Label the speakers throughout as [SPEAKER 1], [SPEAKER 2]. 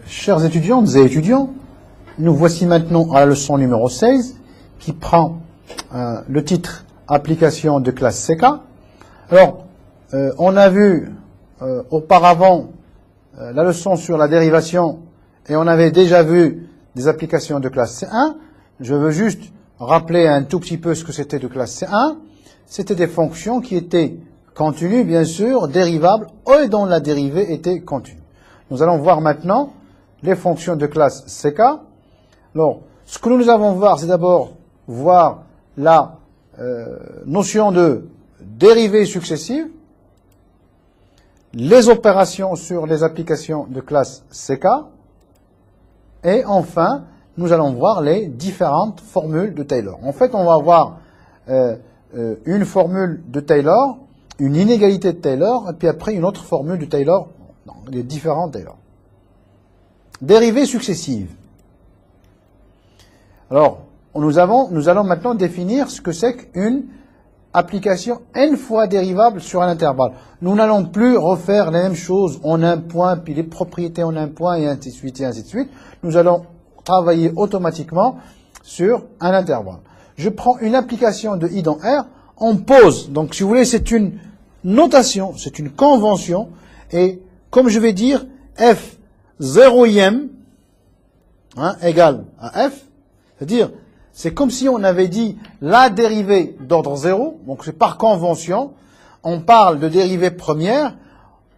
[SPEAKER 1] Chers étudiantes et étudiants, nous voici maintenant à la leçon numéro 16 qui prend le titre « Application de classe CK ». Alors, on a vu auparavant la leçon sur la dérivation et on avait déjà vu des applications de classe C1. Je veux juste rappeler un tout petit peu ce que c'était de classe C1. C'était des fonctions qui étaient continues, bien sûr, dérivables et dont la dérivée était continue. Nous allons voir maintenant les fonctions de classe CK. Alors, ce que nous allons voir, c'est d'abord voir la notion de dérivée successive, les opérations sur les applications de classe CK, et enfin, nous allons voir les différentes formules de Taylor. En fait, on va voir une formule de Taylor, une inégalité de Taylor, et puis après une autre formule de Taylor, les différents Taylor. Dérivée successive. Alors, nous allons maintenant définir ce que c'est qu'une application n fois dérivable sur un intervalle. Nous n'allons plus refaire les mêmes choses en un point, puis les propriétés en un point, et ainsi de suite, et ainsi de suite. Nous allons travailler automatiquement sur un intervalle. Je prends une application de I dans R, on pose. Donc, si vous voulez, c'est une notation, c'est une convention, et comme je vais dire, f 0e égale à f, c'est-à-dire, c'est comme si on avait dit la dérivée d'ordre 0, donc c'est par convention, on parle de dérivée première,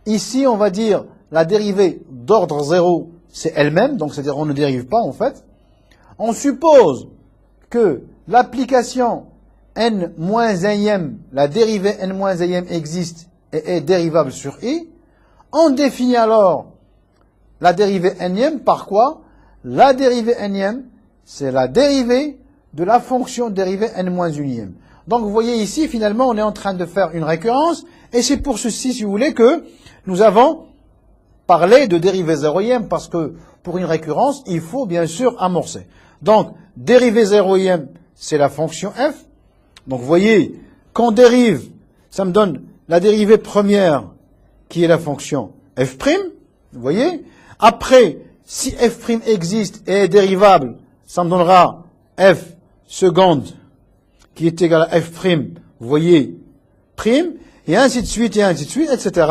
[SPEAKER 1] ici on va dire la dérivée d'ordre 0, c'est elle-même, donc c'est-à-dire on ne dérive pas en fait. On suppose que l'application n-1e, la dérivée n-1e existe et est dérivable sur i. On définit alors la dérivée n-ième par quoi? La dérivée n-ième, c'est la dérivée de la fonction dérivée n-1e. Donc vous voyez ici, finalement, on est en train de faire une récurrence, et c'est pour ceci, si vous voulez, que nous avons parlé de dérivée 0e, parce que pour une récurrence, il faut bien sûr amorcer. Donc, dérivée 0e, c'est la fonction f. Donc vous voyez, quand on dérive, ça me donne la dérivée première, qui est la fonction f', vous voyez. Après, si f' existe et est dérivable, ça me donnera f seconde, qui est égal à f', vous voyez, prime, et ainsi de suite, etc.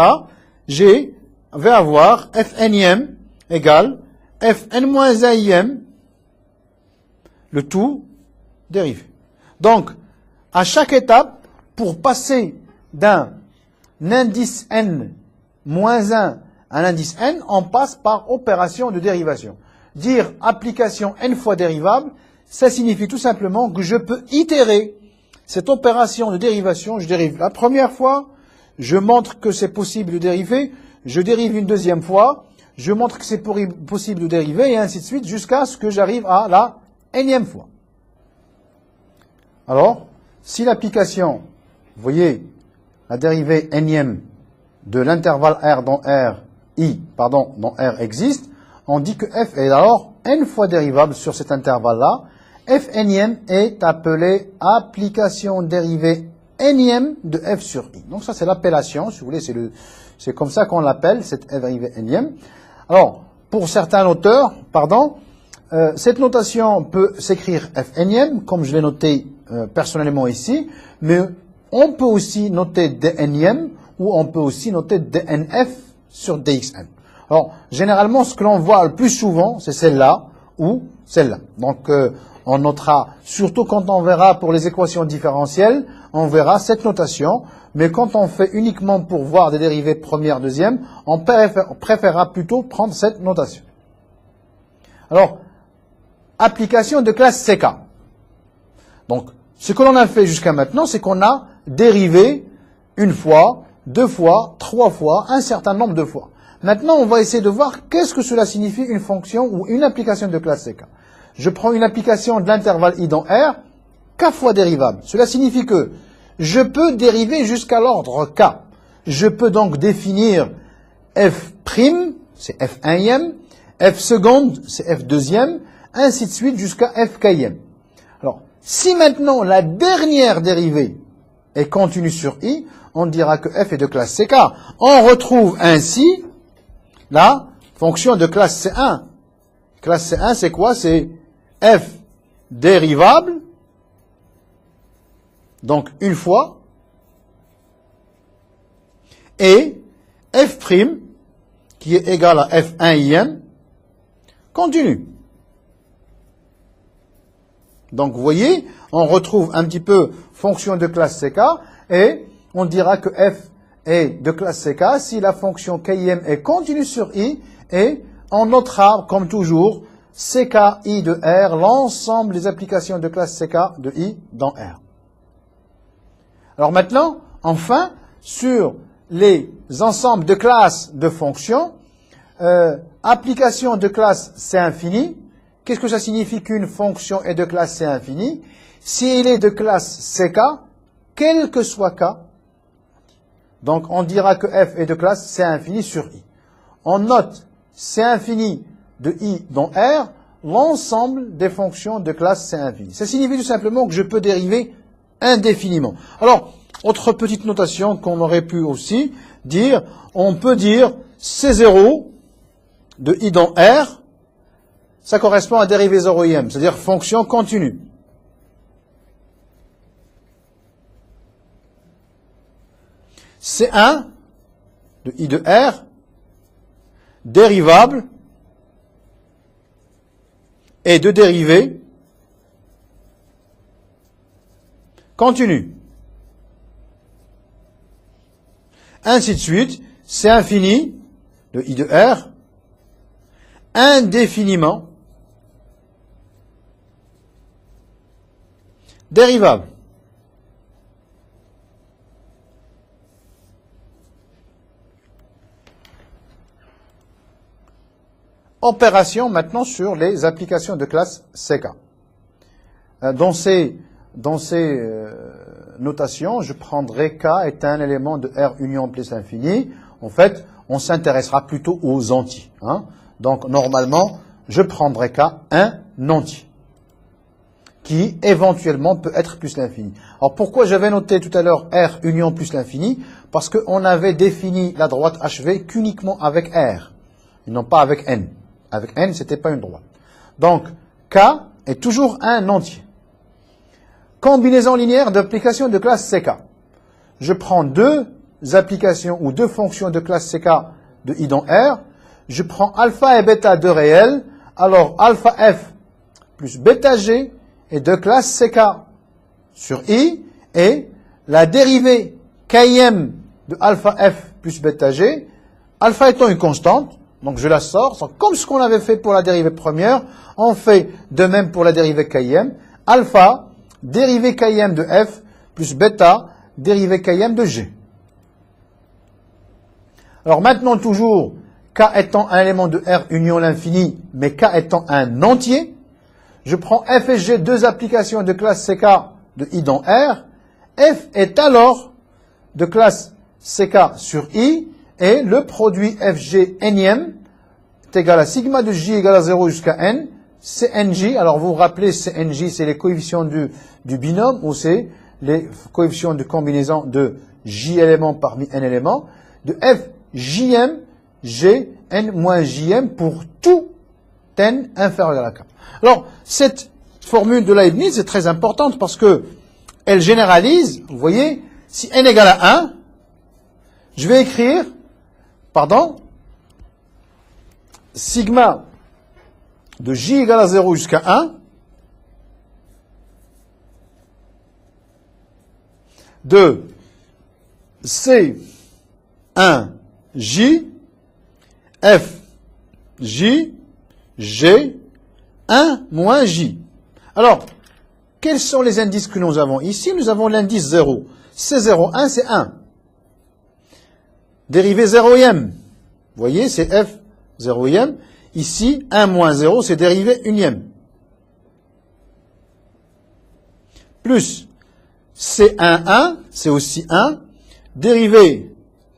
[SPEAKER 1] Je vais avoir f'n'ième égale fn-1ième, le tout dérivé. Donc, à chaque étape, pour passer d'un indice n moins 1 à un indice n, on passe par opération de dérivation. Dire application n fois dérivable, ça signifie tout simplement que je peux itérer cette opération de dérivation. Je dérive la première fois, je montre que c'est possible de dériver, je dérive une deuxième fois, je montre que c'est possible de dériver, et ainsi de suite, jusqu'à ce que j'arrive à la nème fois. Alors, si l'application, vous voyez, la dérivée nème de l'intervalle R dans R existe, on dit que f est alors n fois dérivable sur cet intervalle-là. F nème est appelé application dérivée nème de f sur i. Donc ça c'est l'appellation, si vous voulez, c'est comme ça qu'on l'appelle, cette dérivée nème. Alors, pour certains auteurs, cette notation peut s'écrire f nème, comme je l'ai noté personnellement ici, mais on peut aussi noter dnème, ou on peut aussi noter dnf sur dxn. Alors, généralement, ce que l'on voit le plus souvent, c'est celle-là ou celle-là. Donc, on notera, surtout quand on verra pour les équations différentielles, on verra cette notation, mais quand on fait uniquement pour voir des dérivées première, deuxième, on préférera plutôt prendre cette notation. Alors, application de classe CK. Donc, ce que l'on a fait jusqu'à maintenant, c'est qu'on a dérivé une fois, deux fois, trois fois, un certain nombre de fois. Maintenant, on va essayer de voir qu'est-ce que cela signifie une fonction ou une application de classe CK. Je prends une application de l'intervalle I dans R, K fois dérivable. Cela signifie que je peux dériver jusqu'à l'ordre K. Je peux donc définir f', c'est f 1e, f seconde, c'est f 2e, ainsi de suite jusqu'à f k'e. Alors, si maintenant la dernière dérivée est continue sur I, on dira que f est de classe CK. On retrouve ainsi la fonction de classe C1. Classe C1, c'est quoi? C'est f dérivable, donc une fois, et f' qui est égal à f1im continu. Donc vous voyez, on retrouve un petit peu fonction de classe CK et on dira que f est de classe CK si la fonction KIM est continue sur I et on notera comme toujours CKI de R, l'ensemble des applications de classe CK de I dans R. Alors maintenant, enfin, sur les ensembles de classes de fonctions, application de classe C infini. Qu'est-ce que ça signifie qu'une fonction est de classe C infini? Si elle est de classe CK, quel que soit K, donc on dira que f est de classe C infini sur I. On note C infini de I dans R, l'ensemble des fonctions de classe C infini. Ça signifie tout simplement que je peux dériver indéfiniment. Alors, autre petite notation qu'on aurait pu aussi dire, on peut dire C0 de I dans R, ça correspond à dérivée 0im, c'est-à-dire fonction continue. C1 de I de R, dérivable, et de dérivée continue. Ainsi de suite, C infini de I de R, indéfiniment dérivable. Opération maintenant sur les applications de classe CK. Dans ces notations, je prendrai K est un élément de R union plus infini. En fait, on s'intéressera plutôt aux entiers. Donc, normalement, je prendrai K un entier, qui éventuellement peut être plus l'infini. Alors, pourquoi j'avais noté tout à l'heure R union plus l'infini? Parce qu'on avait défini la droite HV qu'uniquement avec R, et non pas avec N. Avec N, c'était pas une droite. Donc, K est toujours un entier. Combinaison linéaire d'applications de classe CK. Je prends deux applications ou deux fonctions de classe CK de I dans R. Je prends alpha et bêta de réels. Alors, alpha F plus bêta G est de classe CK sur I. Et la dérivée KIM de alpha F plus bêta G, alpha étant une constante, donc je la sors, comme ce qu'on avait fait pour la dérivée première, on fait de même pour la dérivée KIM. Alpha, dérivée KIM de F, plus bêta, dérivée KIM de G. Alors maintenant toujours, K étant un élément de R union l'infini, mais K étant un entier, je prends F et G, deux applications de classe CK de I dans R. F est alors de classe CK sur I, et le produit FG nème est égal à sigma de J égale à 0 jusqu'à N, CNJ. Alors vous vous rappelez, CNJ, c'est les coefficients du binôme, ou c'est les coefficients de combinaison de J éléments parmi N éléments, de F JM, G, N moins JM pour tout N inférieur à K. Alors, cette formule de Leibniz est très importante parce que elle généralise, vous voyez, si N égale à 1, je vais écrire, sigma de J égale à 0 jusqu'à 1 de C1J F J G 1 moins J. Alors, quels sont les indices que nous avons ici? Nous avons l'indice 0. C0, 1, c'est 1. Dérivée 0e. Vous voyez, c'est F 0e. Ici, 1 moins 0, c'est dérivée unième. Plus C1, 1, c'est aussi 1. Dérivée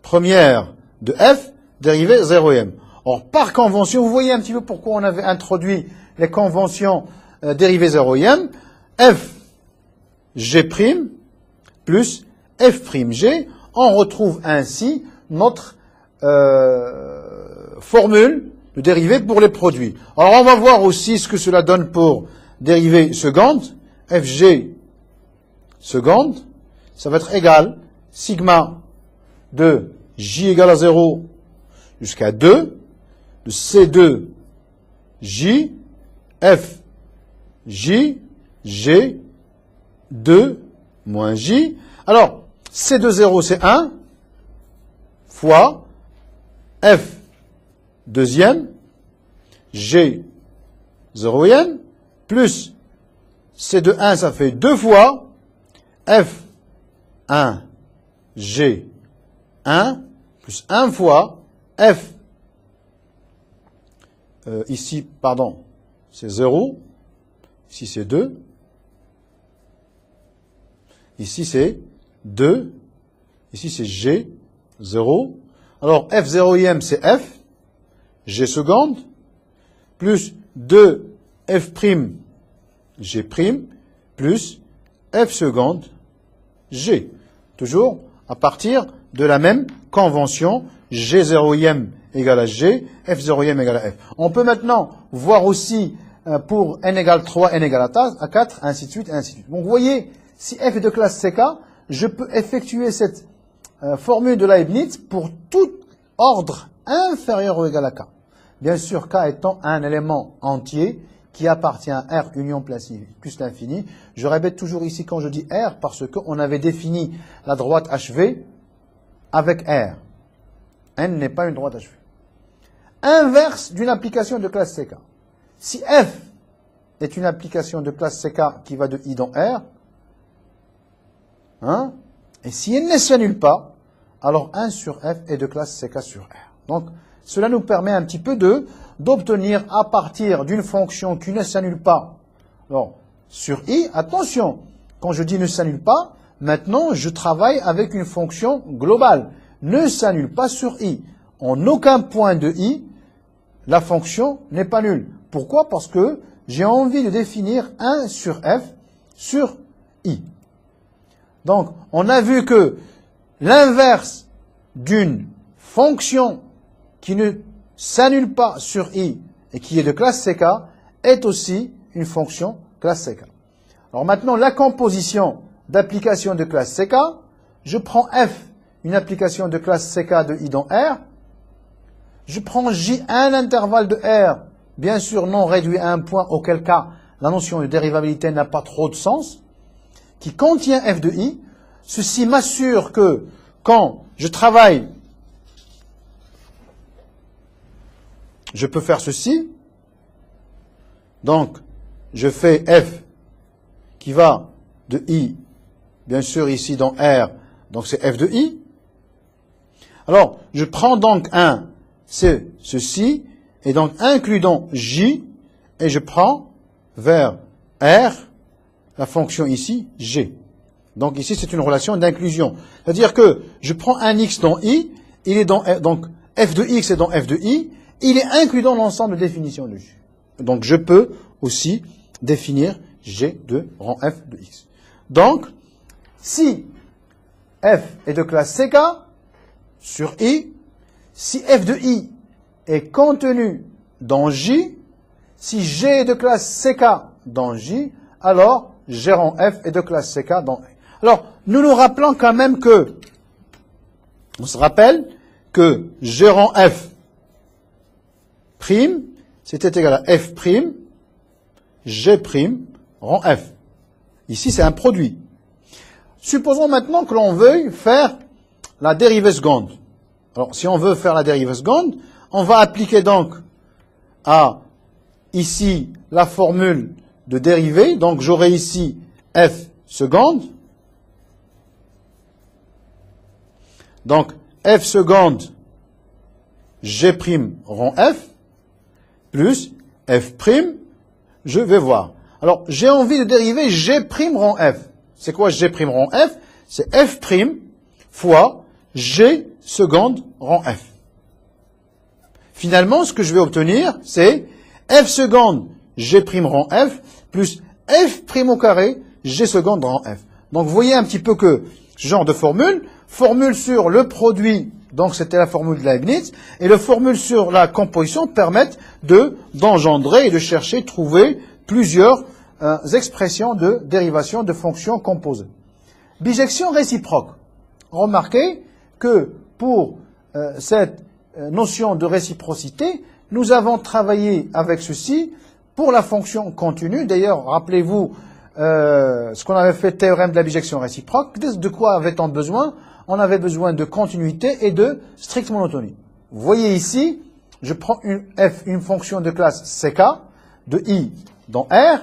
[SPEAKER 1] première de F, dérivée 0e. Or, par convention, vous voyez un petit peu pourquoi on avait introduit les conventions dérivées 0e. F G' plus F'G. On retrouve ainsi notre formule de dérivés pour les produits. Alors on va voir aussi ce que cela donne pour dérivée seconde. Fg seconde, ça va être égal sigma de J égale à 0 jusqu'à 2 de C2 J F J G 2 moins J. Alors, C2 0 c'est 1 fois F deuxième G 0e plus C2 1 ça fait 2 fois F 1 G 1 plus 1 fois F ici, pardon, c'est 0, ici c'est 2, ici c'est 2, ici c'est G 0. Alors F 0e c'est F, G seconde, plus 2 F prime G prime, plus F seconde G. Toujours à partir de la même convention, G 0e égale à G, F 0e égale à F. On peut maintenant voir aussi pour n égale 3, n égale à 4, ainsi de suite, ainsi de suite. Donc vous voyez, si F est de classe CK, je peux effectuer cette formule de Leibniz pour tout ordre inférieur ou égal à K. Bien sûr, K étant un élément entier qui appartient à R union plus l'infini. Je répète toujours ici quand je dis R parce qu'on avait défini la droite HV avec R. N n'est pas une droite HV. Inverse d'une application de classe CK. Si F est une application de classe CK qui va de I dans R, hein, et si elle ne s'annule pas, alors 1 sur F est de classe CK sur R. Donc, cela nous permet un petit peu d'obtenir à partir d'une fonction qui ne s'annule pas. Alors, sur I, attention, quand je dis ne s'annule pas, maintenant je travaille avec une fonction globale. Ne s'annule pas sur I. En aucun point de I, la fonction n'est pas nulle. Pourquoi? Parce que j'ai envie de définir 1 sur F sur I. Donc, on a vu que l'inverse d'une fonction qui ne s'annule pas sur I et qui est de classe CK est aussi une fonction classe CK. Alors maintenant, la composition d'application de classe CK, je prends F, une application de classe CK de I dans R, je prends J, un intervalle de R, bien sûr non réduit à un point, auquel cas la notion de dérivabilité n'a pas trop de sens, qui contient F de I. Ceci m'assure que quand je travaille, je peux faire ceci. Donc, je fais F qui va de I, bien sûr ici dans R, donc c'est F de I. Alors, je prends donc un, c'est ceci, et donc inclus dans J, et je prends vers R, la fonction ici, G. Donc ici, c'est une relation d'inclusion. C'est-à-dire que je prends un X dans I, il est dans, donc F de X est dans F de I, il est inclus dans l'ensemble de définition de J. Donc je peux aussi définir G de rang F de X. Donc, si F est de classe CK sur I, si F de I est contenu dans J, si G est de classe CK dans J, alors G rang F est de classe CK dans I. Alors, nous nous rappelons quand même que, on se rappelle que G rang F prime, c'était égal à F prime, G prime, rang F. Ici, c'est un produit. Supposons maintenant que l'on veuille faire la dérivée seconde. Alors, si on veut faire la dérivée seconde, on va appliquer donc à, ici, la formule de dérivée. Donc, j'aurai ici F seconde. Donc, F seconde, G prime rang F, plus F prime, je vais voir. Alors, j'ai envie de dériver G prime rang F. C'est quoi G prime rang F? C'est F prime fois G seconde rang F. Finalement, ce que je vais obtenir, c'est F seconde G prime rang F plus F prime au carré G seconde rang F. Donc, vous voyez un petit peu que ce genre de formule sur le produit Donc c'était la formule de Leibniz. Et les formules sur la composition permettent d'engendrer et de chercher, trouver plusieurs expressions de dérivation de fonctions composées. Bijection réciproque. Remarquez que pour cette notion de réciprocité, nous avons travaillé avec ceci pour la fonction continue. D'ailleurs, rappelez-vous ce qu'on avait fait, théorème de la bijection réciproque. De quoi avait-on besoin? On avait besoin de continuité et de stricte monotonie. Vous voyez ici, je prends une fonction de classe CK, de I dans R.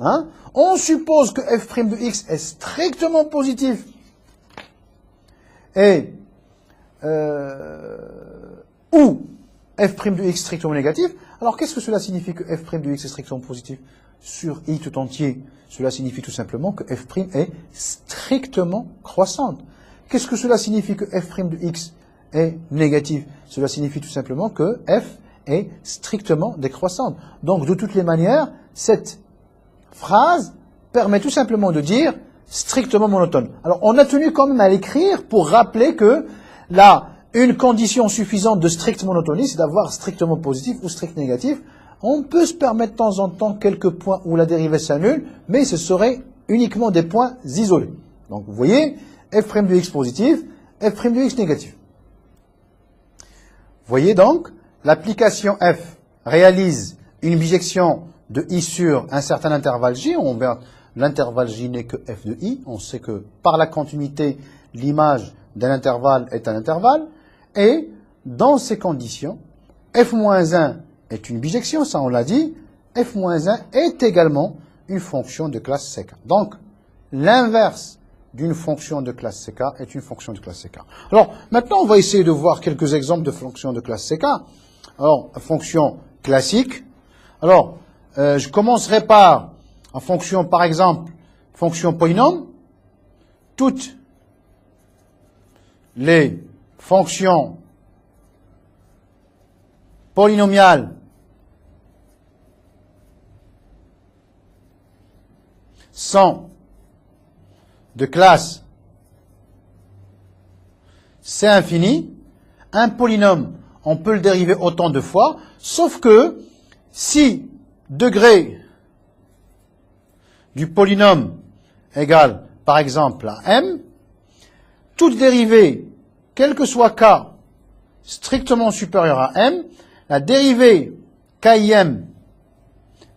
[SPEAKER 1] Hein? On suppose que f' de x est strictement positif. Et ou f' de x strictement négatif. Alors qu'est-ce que cela signifie que f' de x est strictement positif sur I tout entier? Cela signifie tout simplement que f' est strictement croissante. Qu'est-ce que cela signifie que f' de x est négatif? Cela signifie tout simplement que f est strictement décroissante. Donc de toutes les manières, cette phrase permet tout simplement de dire strictement monotone. Alors on a tenu quand même à l'écrire pour rappeler que là, une condition suffisante de stricte monotonie, c'est d'avoir strictement positif ou strict négatif. On peut se permettre de temps en temps quelques points où la dérivée s'annule, mais ce serait uniquement des points isolés. Donc vous voyez, f' de x positif, f' de x négatif. Vous voyez donc, l'application f réalise une bijection de i sur un certain intervalle j. L'intervalle j n'est que f de i. On sait que par la continuité, l'image d'un intervalle est un intervalle. Et dans ces conditions, f-1 est une bijection, ça on l'a dit. f-1 est également une fonction de classe CK. Donc, l'inverse d'une fonction de classe CK est une fonction de classe CK. Alors, maintenant, on va essayer de voir quelques exemples de fonctions de classe CK. Alors, fonction classique. Alors, je commencerai par, en fonction, par exemple, fonction polynôme. Toutes les fonctions polynomiales sont de classe C infini. Un polynôme, on peut le dériver autant de fois, sauf que si degré du polynôme égale, par exemple, à m, toute dérivée, quel que soit k, strictement supérieure à m, la dérivée kim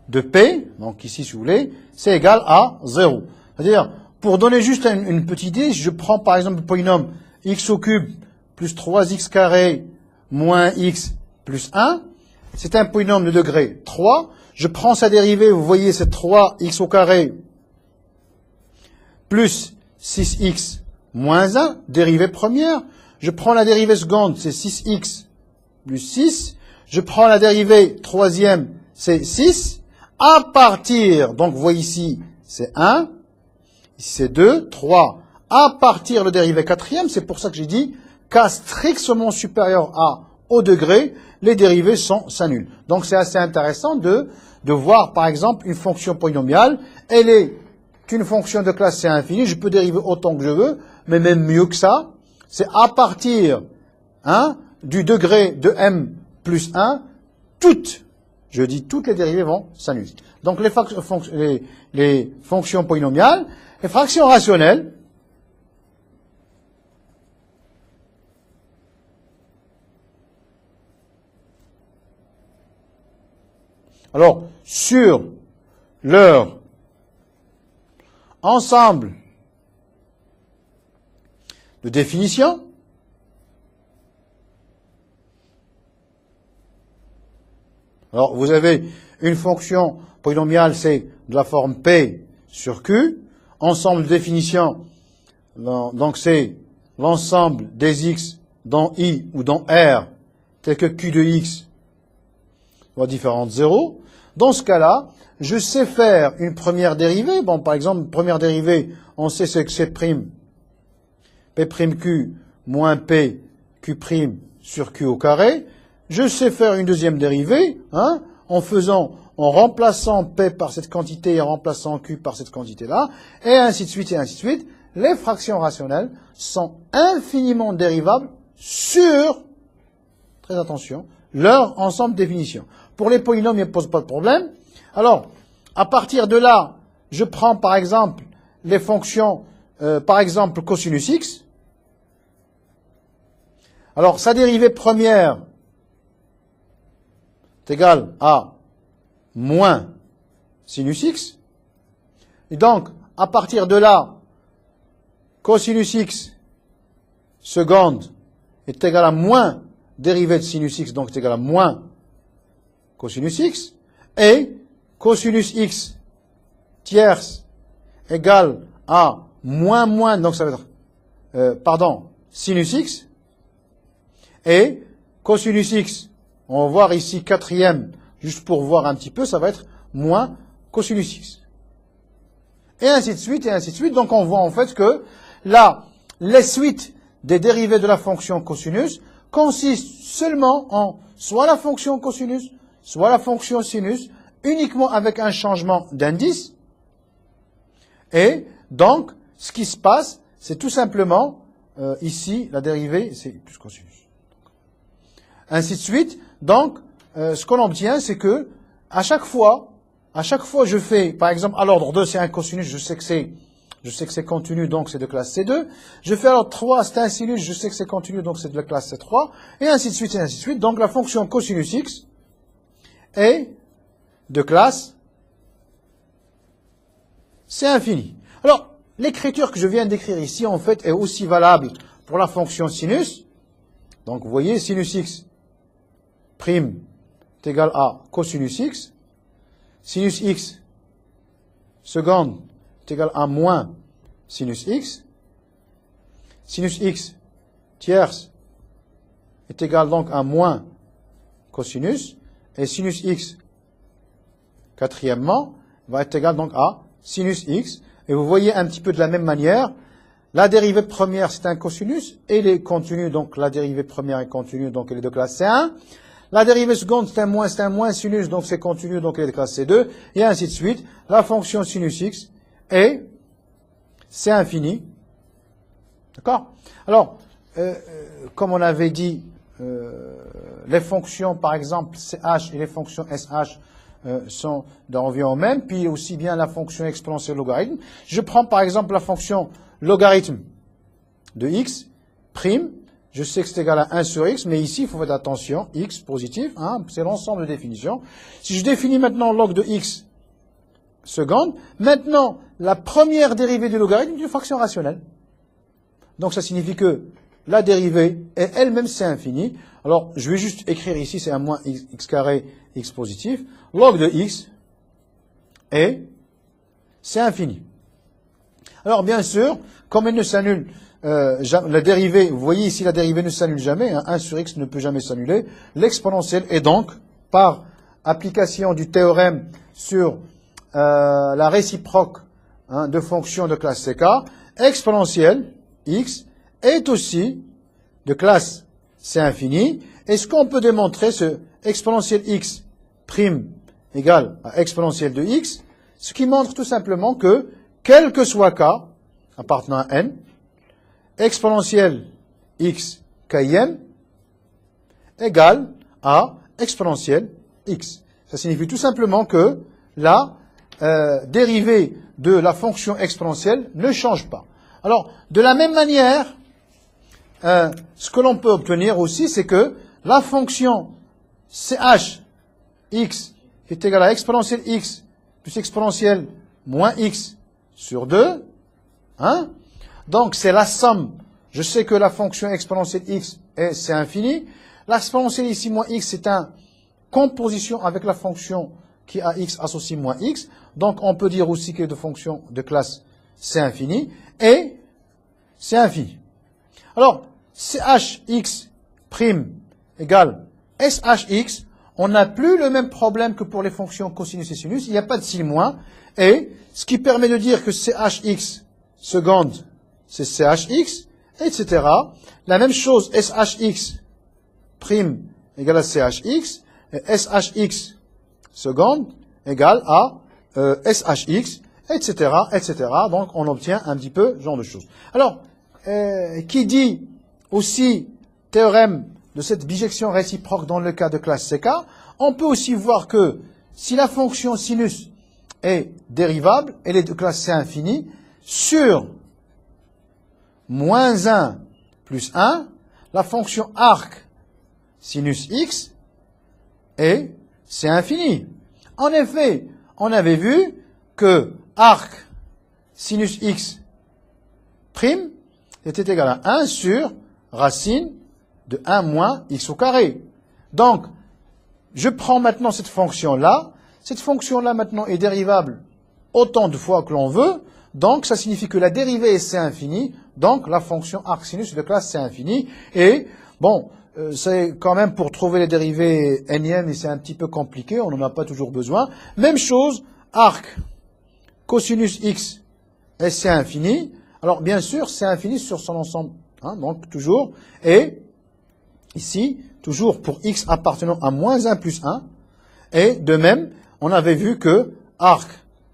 [SPEAKER 1] de p, donc ici si vous voulez, c'est égal à 0. C'est-à-dire, pour donner juste une petite idée, si je prends par exemple le polynôme x au cube plus 3x carré moins x plus 1, c'est un polynôme de degré 3. Je prends sa dérivée, vous voyez, c'est 3x au carré plus 6x moins 1, dérivée première. Je prends la dérivée seconde, c'est 6x plus 6. Je prends la dérivée troisième, c'est 6. À partir, donc vous voyez ici, c'est 1. Ici c'est 2, 3. À partir de dérivée quatrième, c'est pour ça que j'ai dit k strictement supérieur à au degré, les dérivées s'annulent. Donc c'est assez intéressant de voir par exemple une fonction polynomiale. Elle est une fonction de classe C infini, je peux dériver autant que je veux, mais même mieux que ça, c'est à partir du degré de m plus 1, toutes les dérivées vont s'annuler. Donc les fonctions polynomiales, les fractions rationnelles, alors sur leur ensemble de définition, alors vous avez une fonction polynomiale, c'est de la forme P sur Q, ensemble de définition, donc c'est l'ensemble des x dans I ou dans R, tel que Q de x, soit différent de 0. Dans ce cas-là, je sais faire une première dérivée. Bon, par exemple, une première dérivée, on sait ce que c'est prime. P'Q moins P Q' sur Q au carré. Je sais faire une deuxième dérivée, en remplaçant P par cette quantité et en remplaçant Q par cette quantité-là, et ainsi de suite, et ainsi de suite. Les fractions rationnelles sont infiniment dérivables sur, très attention, leur ensemble de définitions. Pour les polynômes, il ne pose pas de problème. Alors, à partir de là, je prends par exemple les fonctions, par exemple cosinus x. Alors, sa dérivée première est égale à moins sinus x. Et donc, à partir de là, cosinus x seconde est égal à moins dérivée de sinus x, donc est égal à moins cosinus x. Et cosinus x tierce égale à moins, donc ça va être, sinus x. Et cosinus x, on va voir ici quatrième, juste pour voir un petit peu, ça va être moins cosinus x. Et ainsi de suite, et ainsi de suite. Donc on voit en fait que là, les suites des dérivées de la fonction cosinus consistent seulement en soit la fonction cosinus, soit la fonction sinus, uniquement avec un changement d'indice. Et donc, ce qui se passe, c'est tout simplement, ici, la dérivée, c'est plus cosinus. Ainsi de suite. Donc, ce qu'on obtient, c'est que, à chaque fois, je fais, par exemple, à l'ordre 2, c'est un cosinus, je sais que c'est continu, donc c'est de classe C2. Je fais alors 3, c'est un sinus, je sais que c'est continu, donc c'est de la classe C3. Et ainsi de suite, et ainsi de suite. Donc, la fonction cosinus x est de classe C infini. Alors, l'écriture que je viens d'écrire ici, en fait, est aussi valable pour la fonction sinus. Donc, vous voyez, sinus x prime est égal à cosinus x. Sinus x seconde est égal à moins sinus x. Sinus x tierce est égal donc à moins cosinus. Et sinus x quatrièmement va être égal donc à sinus x. Et vous voyez un petit peu de la même manière, la dérivée première c'est un cosinus, et elle est continue, donc la dérivée première est continue, donc elle est de classe C1. La dérivée seconde c'est un moins sinus, donc c'est continu, donc elle est de classe C2, et ainsi de suite. La fonction sinus x est C infini. D'accord? Alors, comme on avait dit, les fonctions, par exemple, CH et les fonctions SH revient au même, puis aussi bien la fonction exponentielle logarithme. Je prends par exemple la fonction logarithme de x, prime, je sais que c'est égal à 1 sur x, mais ici il faut faire attention, x positif, hein, c'est l'ensemble de définitions. Si je définis maintenant log de x seconde, maintenant la première dérivée du logarithme est une fraction rationnelle. Donc ça signifie que la dérivée est elle-même c'est infini. Alors je vais juste écrire ici, c'est un moins x carré x positif. Log de x est c'est infini. Alors bien sûr, comme elle ne s'annule, la dérivée, vous voyez ici la dérivée ne s'annule jamais, hein, 1 sur x ne peut jamais s'annuler. L'exponentielle est donc, par application du théorème sur la réciproque de fonctions de classe CK, exponentielle x est aussi de classe C infini. Et ce qu'on peut démontrer, c'est exponentielle x prime égale à exponentielle de x, ce qui montre tout simplement que, quel que soit k, appartenant à n, exponentielle x km égale à exponentielle x. Ça signifie tout simplement que la dérivée de la fonction exponentielle ne change pas. Alors, de la même manière, ce que l'on peut obtenir aussi, c'est que la fonction ch x est égale à exponentielle x plus exponentielle moins x sur 2, hein? Donc c'est la somme. Je sais que la fonction exponentielle x c'est infini. L'exponentielle ici moins x c'est une composition avec la fonction qui a x associé moins x. Donc on peut dire aussi que de fonction de classe c'est infini et c'est infini. Alors chx prime égale shx, on n'a plus le même problème que pour les fonctions cosinus et sinus, il n'y a pas de signe moins, et ce qui permet de dire que chx seconde, c'est chx, etc. La même chose, shx prime égale à chx, et shx seconde égale à shx, etc., etc. Donc on obtient un petit peu ce genre de choses. Alors, qui dit aussi théorème de cette bijection réciproque dans le cas de classe CK, on peut aussi voir que si la fonction sinus est dérivable, elle est de classe C infinie, sur moins 1 plus 1, la fonction arc sinus x est C infini. En effet, on avait vu que arc sinus x prime était égal à 1 sur racine de 1 moins x au carré. Donc, je prends maintenant cette fonction-là. Cette fonction-là maintenant est dérivable autant de fois que l'on veut. Donc, ça signifie que la dérivée est C infini. Donc, la fonction arc sinus est de classe C infini. Et, bon, c'est quand même pour trouver les dérivées énièmes, et c'est un petit peu compliqué. On n'en a pas toujours besoin. Même chose, arc cosinus x est C infini. Alors, bien sûr, C infini sur son ensemble. Hein, donc, toujours. Et, ici, toujours pour x appartenant à moins 1 plus 1. Et, de même, on avait vu que arc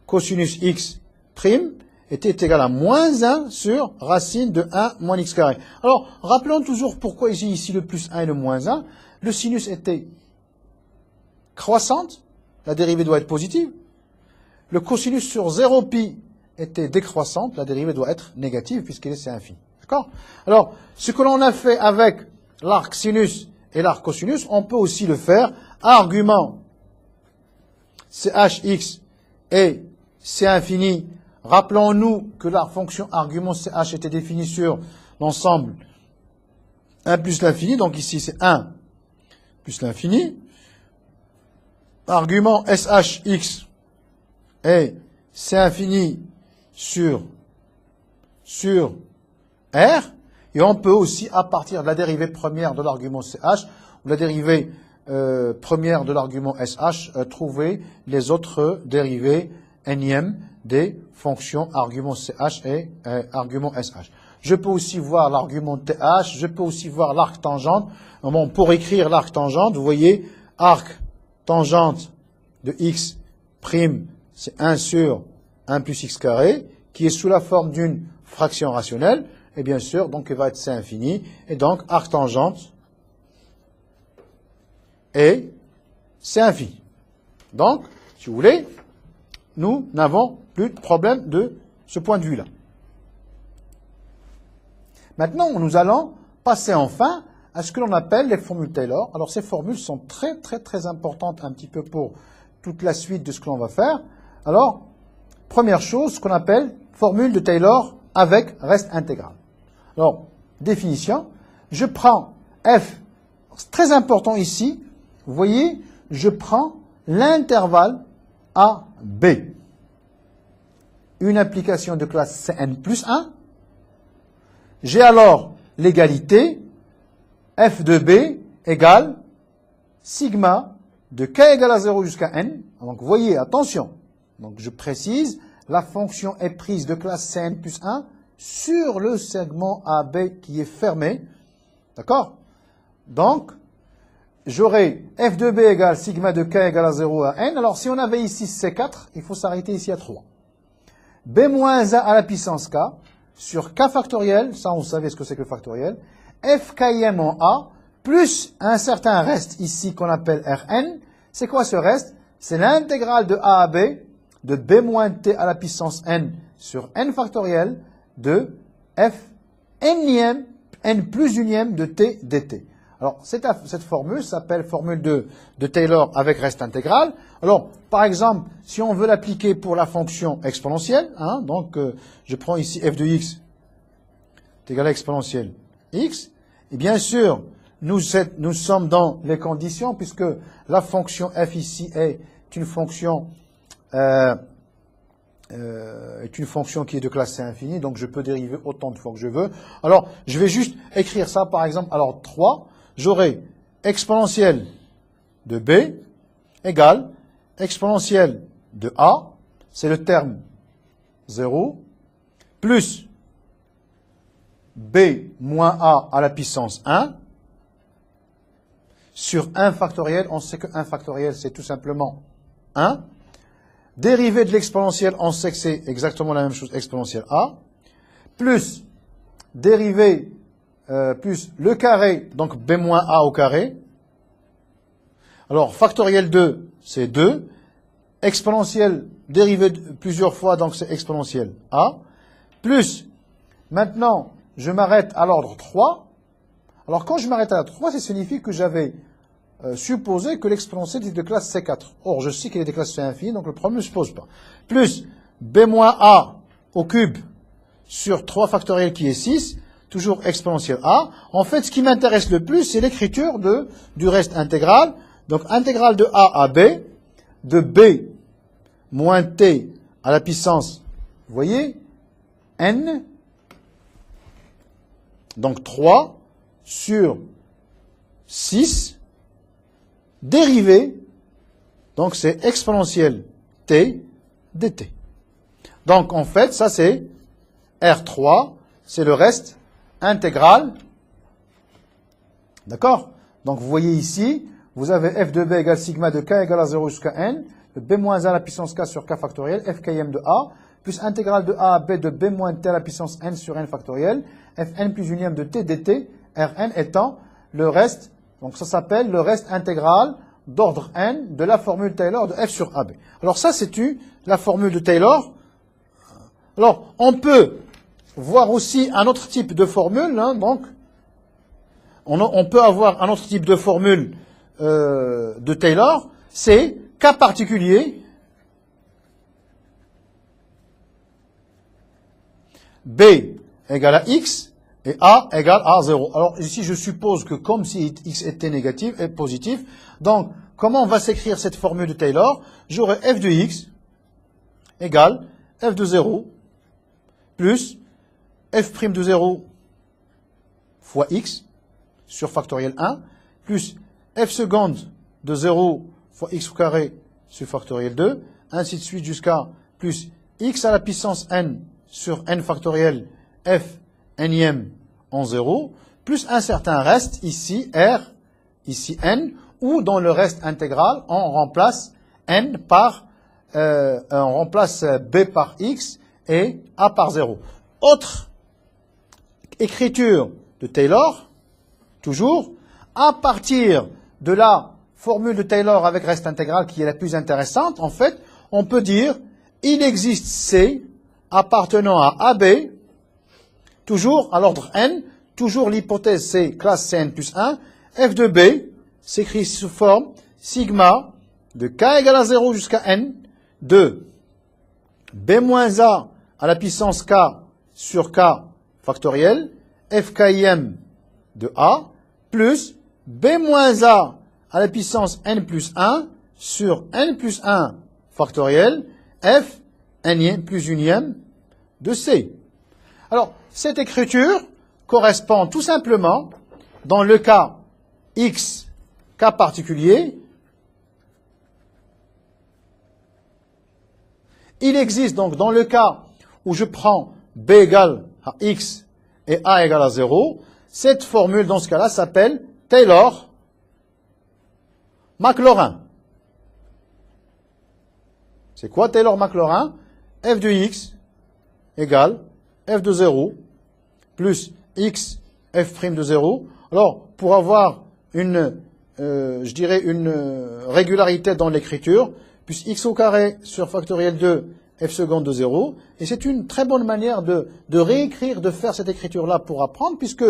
[SPEAKER 1] cosinus x prime était égal à moins 1 sur racine de 1 moins x carré. Alors, rappelons toujours pourquoi j'ai ici le plus 1 et le moins 1. Le sinus était croissante, la dérivée doit être positive. Le cosinus sur 0 pi était décroissante, la dérivée doit être négative puisqu'elle est C infini. D'accord? Alors, ce que l'on a fait avec l'arc sinus et l'arc cosinus, on peut aussi le faire. Argument CHX et C infini. Rappelons-nous que la fonction argument CH était définie sur l'ensemble 1 plus l'infini. Donc ici, c'est 1 plus l'infini. Argument SHX est C infini sur R. Et on peut aussi, à partir de la dérivée première de l'argument CH, ou la dérivée première de l'argument SH, trouver les autres dérivées énièmes des fonctions argument CH et argument SH. Je peux aussi voir l'argument TH, je peux aussi voir l'arc tangente. Bon, pour écrire l'arc tangente, vous voyez, arc tangente de x prime, c'est 1 sur 1 plus x carré, qui est sous la forme d'une fraction rationnelle. Et bien sûr, donc, il va être C infini. Et donc, arc tangente est C infini. Donc, si vous voulez, nous n'avons plus de problème de ce point de vue-là. Maintenant, nous allons passer enfin à ce que l'on appelle les formules Taylor. Alors, ces formules sont très, très, très importantes un petit peu pour toute la suite de ce que l'on va faire. Alors, première chose, ce qu'on appelle formule de Taylor avec reste intégral. Alors, définition, je prends f, c'est très important ici, vous voyez, je prends l'intervalle A, B. Une application de classe Cn plus 1. J'ai alors l'égalité f de B égale sigma de k égale à 0 jusqu'à n. Donc, vous voyez, attention. Donc, je précise, la fonction est prise de classe Cn plus 1 sur le segment AB qui est fermé. D'accord? Donc, j'aurai f de B égale sigma de k égale à 0 à n. Alors, si on avait ici C4, il faut s'arrêter ici à 3. B moins 1 à la puissance k sur k factoriel, ça vous savez ce que c'est que le factoriel, f km en A, plus un certain reste ici qu'on appelle Rn. C'est quoi ce reste? C'est l'intégrale de A à B de B moins t à la puissance n sur n factoriel de f n plus unième de t dt. Alors, cette formule s'appelle formule de Taylor avec reste intégral. Alors, par exemple, si on veut l'appliquer pour la fonction exponentielle, hein, donc je prends ici f de x est égal à exponentielle x, et bien sûr, nous sommes dans les conditions, puisque la fonction f ici est une fonction qui est de classe C infinie, donc je peux dériver autant de fois que je veux. Alors, je vais juste écrire ça, par exemple, alors 3, j'aurai exponentielle de B égale exponentielle de A, c'est le terme 0, plus B moins A à la puissance 1, sur 1 factoriel, on sait que 1 factoriel, c'est tout simplement 1. Dérivée de l'exponentielle, on sait que c'est exactement la même chose, exponentielle A, plus dérivée plus le carré, donc b moins a au carré. Alors, factoriel 2, c'est 2. Exponentiel dérivé plusieurs fois, donc c'est exponentiel a. Plus, maintenant, je m'arrête à l'ordre 3. Alors, quand je m'arrête à l'ordre 3, ça signifie que j'avais supposé que l'exponentielle était de classe C4. Or, je sais qu'elle est de classe C infini, donc le problème ne se pose pas. Plus, b moins a au cube sur 3 factoriel qui est 6, toujours exponentiel a. En fait, ce qui m'intéresse le plus, c'est l'écriture du reste intégral. Donc, intégrale de a à b, de b moins t à la puissance, vous voyez, n, donc 3 sur 6, dérivé, donc c'est exponentiel t dt. Donc, en fait, ça c'est R3, c'est le reste intégral. D'accord? Donc, vous voyez ici, vous avez f de b égale sigma de k égale à 0 jusqu'à n, de b moins 1 à la puissance k sur k factoriel, fkm de a, plus intégrale de a à b de b moins t à la puissance n sur n factoriel, fn plus unième de t dt, rn étant le reste, donc ça s'appelle le reste intégral d'ordre n de la formule Taylor de f sur ab. Alors ça, c'est la formule de Taylor. Alors, on peut voir aussi un autre type de formule, hein, donc, on peut avoir un autre type de formule de Taylor, c'est cas particulier, B égale à X et A égale à 0. Alors ici, je suppose que comme si X était négatif et positif, donc comment on va s'écrire cette formule de Taylor? J'aurai f de X égale f de 0 plus f' de 0 fois X sur factoriel 1 plus f seconde de 0 fois x au carré sur factoriel 2, ainsi de suite jusqu'à plus x à la puissance n sur n factoriel f nième en 0, plus un certain reste, ici r, ici n, ou dans le reste intégral, on remplace n par, on remplace b par x et a par 0. Autre écriture de Taylor, toujours, à partir de la formule de Taylor avec reste intégral qui est la plus intéressante, en fait, on peut dire, il existe C appartenant à AB, toujours à l'ordre n, toujours l'hypothèse c'est classe Cn plus 1, f de B s'écrit sous forme sigma de k égale à 0 jusqu'à n, de b moins a à la puissance k sur k factoriel, fkim de a, plus b moins a à la puissance n plus 1 sur n plus 1 factoriel, f n plus unième de c. Alors, cette écriture correspond tout simplement, dans le cas x, cas particulier, il existe donc dans le cas où je prends b égale à x et a égale à 0, cette formule dans ce cas-là s'appelle Taylor-Maclaurin. C'est quoi Taylor-Maclaurin? F de x égale f de 0 plus x f' de 0. Alors, pour avoir je dirais une régularité dans l'écriture, plus x au carré sur factoriel 2 f seconde de 0. Et c'est une très bonne manière de réécrire, de faire cette écriture-là pour apprendre, puisque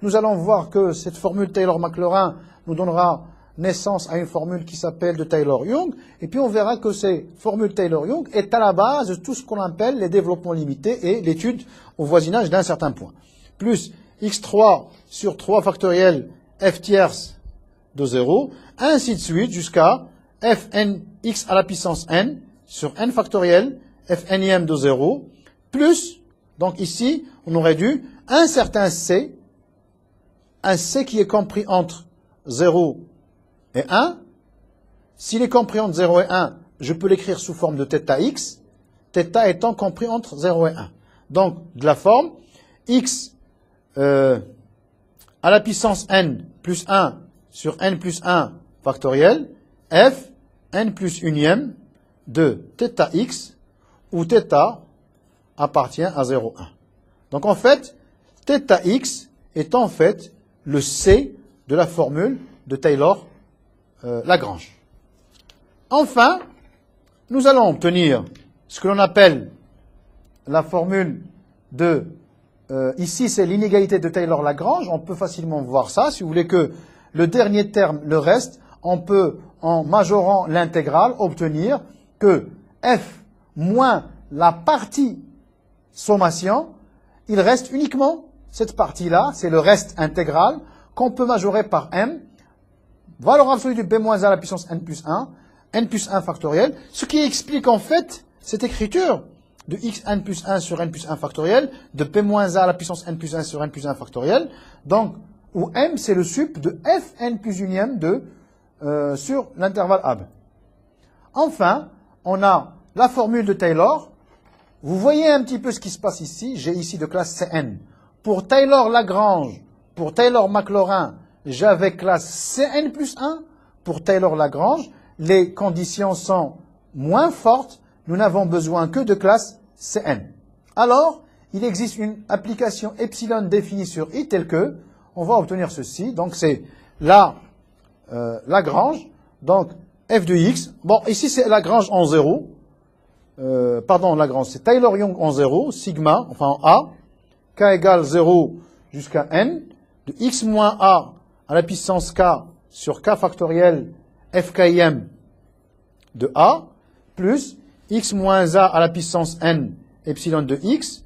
[SPEAKER 1] nous allons voir que cette formule Taylor-Maclaurin nous donnera naissance à une formule qui s'appelle de Taylor-Young. Et puis on verra que cette formule Taylor-Young est à la base de tout ce qu'on appelle les développements limités et l'étude au voisinage d'un certain point. Plus x3 sur 3 factoriel f tierce de 0, ainsi de suite jusqu'à fn x à la puissance n sur n factoriel f nième de 0, plus, donc ici, on aurait dû un certain c qui est compris entre 0 et 1. S'il est compris entre 0 et 1, je peux l'écrire sous forme de θ x, θ étant compris entre 0 et 1. Donc, de la forme x à la puissance n plus 1 sur n plus 1 factoriel, f n plus unième de θ x, où θ appartient à 0,1. Donc en fait, θ x est en fait le C de la formule de Taylor-Lagrange. Enfin, nous allons obtenir ce que l'on appelle la formule de... ici, c'est l'inégalité de Taylor-Lagrange. On peut facilement voir ça. Si vous voulez que le dernier terme, le reste, on peut, en majorant l'intégrale, obtenir que f moins la partie sommation, il reste uniquement cette partie-là, c'est le reste intégral, qu'on peut majorer par m, valeur absolue de b moins a à la puissance n plus 1 factoriel, ce qui explique en fait cette écriture de xn plus 1 sur n plus 1 factoriel, de p moins a à la puissance n plus 1 sur n plus 1 factoriel, donc, où m c'est le sup de fn plus unième sur l'intervalle AB. Enfin, on a la formule de Taylor. Vous voyez un petit peu ce qui se passe ici. J'ai ici de classe Cn. Pour Taylor-Lagrange, pour Taylor-Maclaurin, j'avais classe Cn plus 1. Pour Taylor-Lagrange, les conditions sont moins fortes. Nous n'avons besoin que de classe Cn. Alors, il existe une application epsilon définie sur i telle que, on va obtenir ceci. Donc, c'est la Lagrange. Donc, f de x. Bon, ici, c'est Lagrange en 0. Lagrange, c'est Taylor-Young en 0, sigma, enfin en A, k égale 0 jusqu'à n, de x moins a à la puissance k sur k factoriel fkim de a, plus x moins a à la puissance n epsilon de x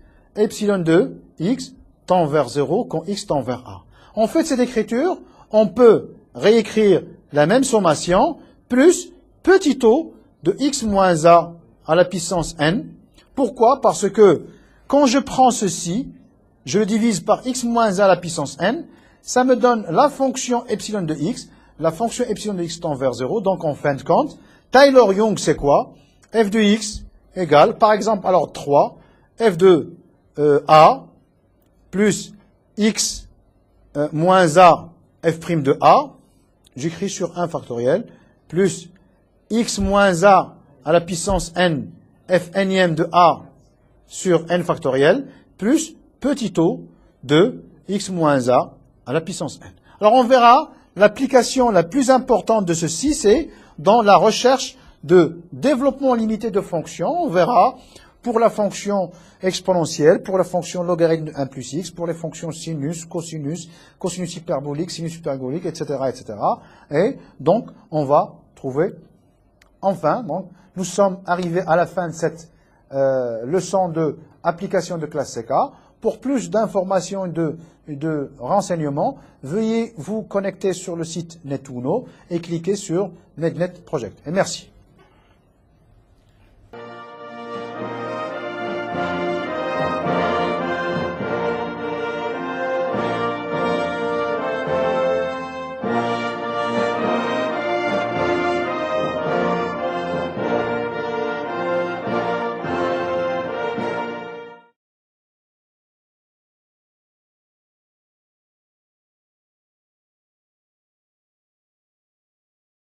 [SPEAKER 1] tend vers 0 quand x tend vers a. En fait, cette écriture, on peut réécrire la même sommation, plus petit o de x moins a à la puissance n. Pourquoi? Parce que quand je prends ceci, je le divise par x moins a à la puissance n, ça me donne la fonction epsilon de x. La fonction epsilon de x tend vers 0, donc en fin de compte, Taylor-Young c'est quoi? F de x égale, par exemple, alors 3, f de a plus x moins a f' de a, j'écris sur 1 factoriel, plus x moins a à la puissance n, f n de a sur n factoriel, plus petit o de x moins a à la puissance n. Alors on verra, l'application la plus importante de ceci, c'est dans la recherche de développement limité de fonctions. On verra pour la fonction exponentielle, pour la fonction logarithme de 1 plus x, pour les fonctions sinus, cosinus, cosinus hyperbolique, sinus hyperbolique, etc., etc. Et donc, on va trouver, enfin, donc, nous sommes arrivés à la fin de cette leçon de application de classe CK. Pour plus d'informations et de renseignements, veuillez vous connecter sur le site Netuno et cliquer sur NetNet Project. Et merci.